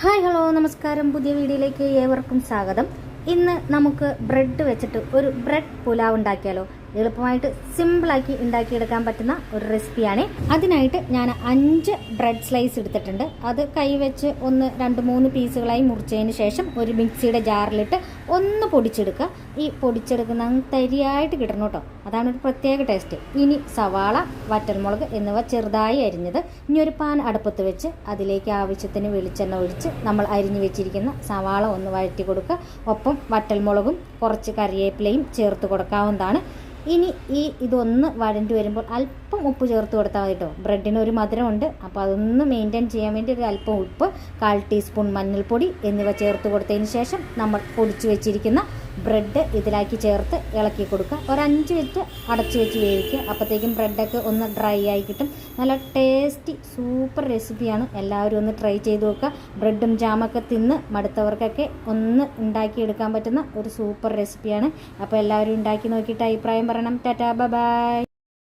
Hi hello നമസ്കാരം. പുതിയ വീഡിയോയിലേക്ക് ഏവർക്കും സ്വാഗതം. ഇന്ന് നമുക്ക് ബ്രെഡ് വെച്ചിട്ട് ഒരു ബ്രെഡ് പുലാവ് ഉണ്ടാക്കിയാലോ. എളുപ്പമായിട്ട് സിമ്പിളാക്കി ഉണ്ടാക്കിയെടുക്കാൻ പറ്റുന്ന ഒരു റെസിപ്പിയാണ്. അതിനായിട്ട് ഞാൻ 5 ബ്രെഡ് സ്ലൈസ് എടുത്തിട്ടുണ്ട്. അത് കൈവച്ച് 1, 2, 3 പീസുകളായി മുറിച്ചതിന് ശേഷം ഒരു മിക്സിയുടെ ജാറിലിട്ട് ഒന്ന് പൊടിച്ചെടുക്കുക. ഈ പൊടിച്ചെടുക്കുന്ന തരിയായിട്ട് കിട്ടണം കേട്ടോ, അതാണ് ഒരു പ്രത്യേക ടേസ്റ്റ്. ഇനി സവാള, വറ്റൽമുളക് എന്നിവ ചെറുതായി അരിഞ്ഞത്. ഇനി ഒരു പാൻ അടുപ്പത്ത് വെച്ച് അതിലേക്ക് ആവശ്യത്തിന് വെളിച്ചെണ്ണ ഒഴിച്ച് നമ്മൾ അരിഞ്ഞു വെച്ചിരിക്കുന്ന സവാള ഒന്ന് വഴറ്റി കൊടുക്കുക. ഒപ്പം വറ്റൽമുളകും കുറച്ച് കറിവേപ്പിലയും ചേർത്ത് കൊടുക്കാവുന്നതാണ്. ഇനി ഇതൊന്ന് വഴണ്ടി വരുമ്പോൾ അല്പം ഉപ്പ് ചേർത്ത് കൊടുത്താൽ മതി കേട്ടോ. ബ്രെഡിന് ഒരു മധുരമുണ്ട്, അപ്പോൾ അതൊന്ന് മെയിൻറ്റെയിൻ ചെയ്യാൻ വേണ്ടി ഒരു അല്പം ഉപ്പ്, 1/4 ടീസ്പൂൺ മഞ്ഞൾപ്പൊടി എന്നിവ ചേർത്ത് കൊടുത്തതിന് ശേഷം നമ്മൾ പൊടിച്ച് വെച്ചിരിക്കുന്ന ബ്രെഡ് ഇതിലാക്കി ചേർത്ത് ഇളക്കി കൊടുക്കുക. ഒരു 5 മിനിറ്റ് അടച്ച് വെച്ച് വേവിക്കുക. അപ്പോഴത്തേക്കും ബ്രെഡൊക്കെ ഒന്ന് ഡ്രൈ ആയി കിട്ടും. നല്ല ടേസ്റ്റി സൂപ്പർ റെസിപ്പിയാണ്. എല്ലാവരും ഒന്ന് ട്രൈ ചെയ്ത് നോക്കുക. ബ്രെഡും ജാമൊക്കെ തിന്ന് മടുത്തവർക്കൊക്കെ ഒന്ന് ഉണ്ടാക്കിയെടുക്കാൻ പറ്റുന്ന ഒരു സൂപ്പർ റെസിപ്പിയാണ്. അപ്പോൾ എല്ലാവരും ഉണ്ടാക്കി നോക്കിയിട്ട് അഭിപ്രായം പറയണം. ടാറ്റാ, ബൈ.